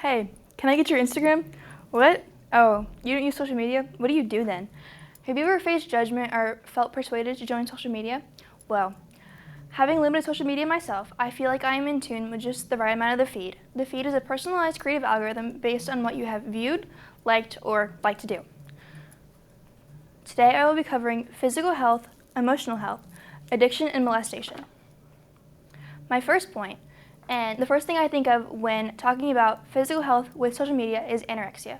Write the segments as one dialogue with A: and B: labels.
A: Hey, can I get your Instagram? What? Oh, you don't use social media? What do you do then? Have you ever faced judgment or felt persuaded to join social media? Well, having limited social media myself, I feel like I am in tune with just the right amount of the feed. The feed is a personalized creative algorithm based on what you have viewed, liked, or like to do. Today I will be covering physical health, emotional health, addiction, and molestation. My first point, and the first thing I think of when talking about physical health with social media, is anorexia.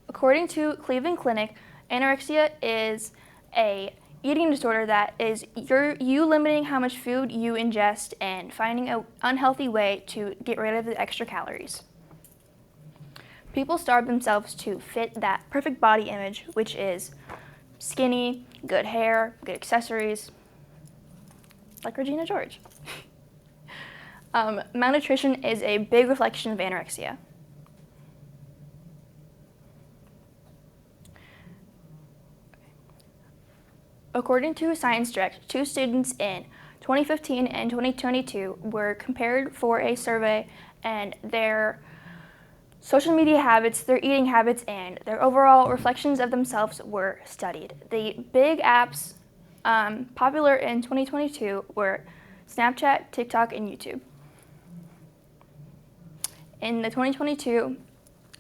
A: According to Cleveland Clinic, anorexia is a eating disorder that is you limiting how much food you ingest and finding an unhealthy way to get rid of the extra calories. People starve themselves to fit that perfect body image, which is skinny, good hair, good accessories, like Regina George. Malnutrition is a big reflection of anorexia. According to Science Direct, 2 students in 2015 and 2022 were compared for a survey, and their social media habits, their eating habits, and their overall reflections of themselves were studied. The big apps popular in 2022 were Snapchat, TikTok, and YouTube. In the 2022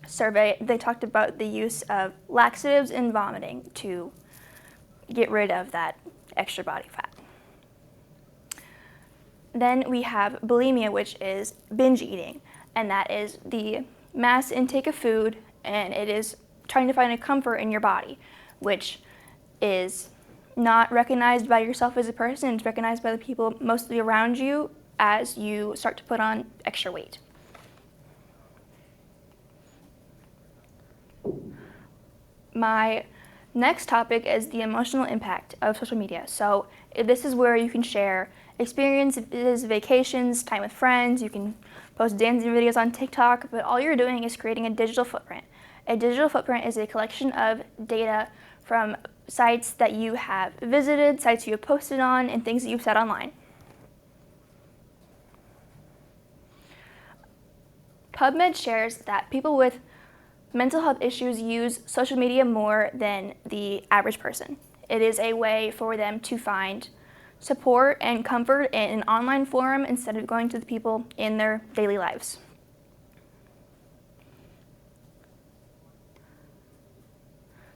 A: survey, they talked about the use of laxatives and vomiting to get rid of that extra body fat. Then we have bulimia, which is binge eating, and that is the mass intake of food, and it is trying to find a comfort in your body, which is not recognized by yourself as a person. It's recognized by the people mostly around you as you start to put on extra weight. My next topic is the emotional impact of social media. So this is where you can share experiences, vacations, time with friends. You can post dancing videos on TikTok, but all you're doing is creating a digital footprint. A digital footprint is a collection of data from sites that you have visited, sites you have posted on, and things that you've said online. PubMed shares that people with mental health issues use social media more than the average person. It is a way for them to find support and comfort in an online forum instead of going to the people in their daily lives.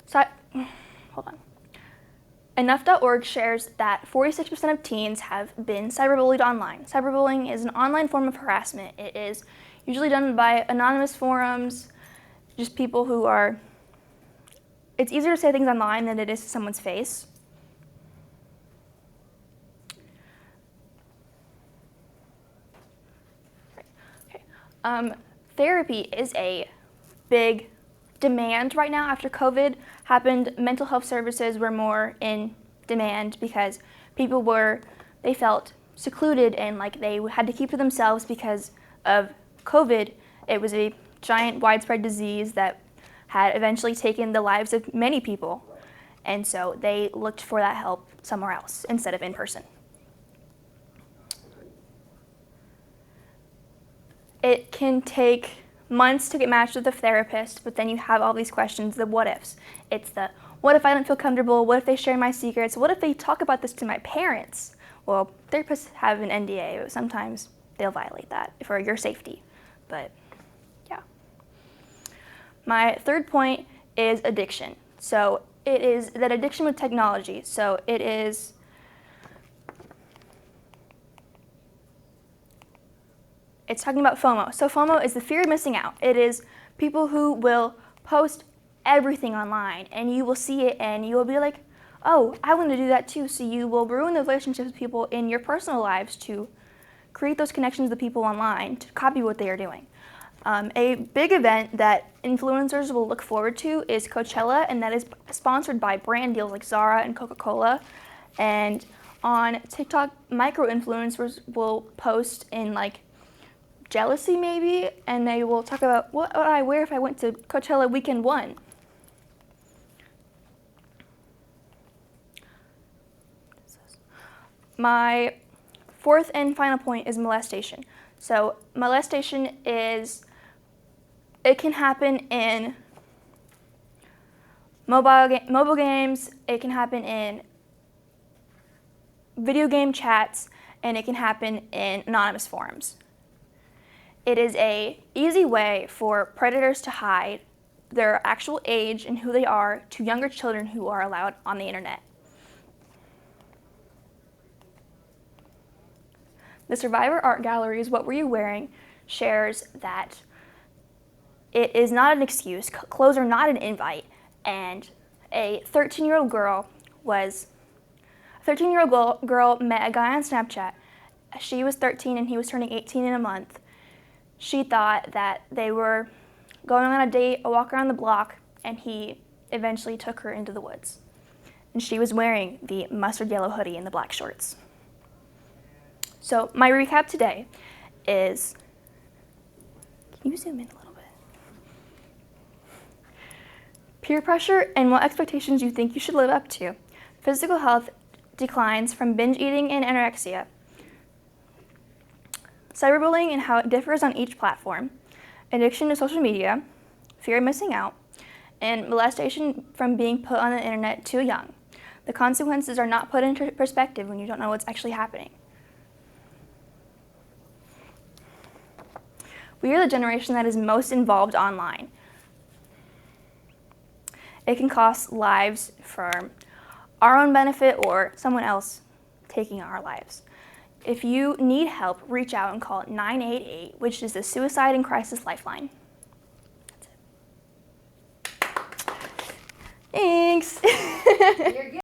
A: So, hold on. Enough.org shares that 46% of teens have been cyberbullied online. Cyberbullying is an online form of harassment. It is usually done by anonymous forums, just people who are, it's easier to say things online than it is to someone's face. Okay. Therapy is a big demand right now. After COVID happened, mental health services were more in demand because people they felt secluded and like they had to keep to themselves because of COVID. It was a giant widespread disease that had eventually taken the lives of many people, and so they looked for that help somewhere else instead of in person. It can take months to get matched with a therapist, but then you have all these questions, the what ifs. It's the what if I don't feel comfortable, what if they share my secrets, what if they talk about this to my parents? Well, therapists have an NDA, but sometimes they'll violate that for your safety, but my third point is addiction. So it is that addiction with technology. So it's talking about FOMO. So FOMO is the fear of missing out. It is people who will post everything online and you will see it and you will be like, oh, I want to do that too. So you will ruin the relationships with people in your personal lives to create those connections with people online to copy what they are doing. A big event that influencers will look forward to is Coachella, and that is sponsored by brand deals like Zara and Coca-Cola. And on TikTok, micro-influencers will post in like jealousy maybe, and they will talk about what would I wear if I went to Coachella weekend 1. My fourth and final point is molestation. So molestation is It can happen in mobile games, it can happen in video game chats, and it can happen in anonymous forums. It is an easy way for predators to hide their actual age and who they are to younger children who are allowed on the internet. The Survivor Art Gallery's What Were You Wearing shares that it is not an excuse, clothes are not an invite, and a 13-year-old girl met a guy on Snapchat. She was 13 and he was turning 18 in a month. She thought that they were going on a date, a walk around the block, and he eventually took her into the woods. And she was wearing the mustard yellow hoodie and the black shorts. So my recap today is, can you zoom in a little bit? Peer pressure and what expectations you think you should live up to. Physical health declines from binge eating and anorexia. Cyberbullying and how it differs on each platform. Addiction to social media, fear of missing out, and molestation from being put on the internet too young. The consequences are not put into perspective when you don't know what's actually happening. We are the generation that is most involved online. It can cost lives for our own benefit or someone else taking our lives. If you need help, reach out and call 988, which is the Suicide and Crisis Lifeline. That's it. Thanks.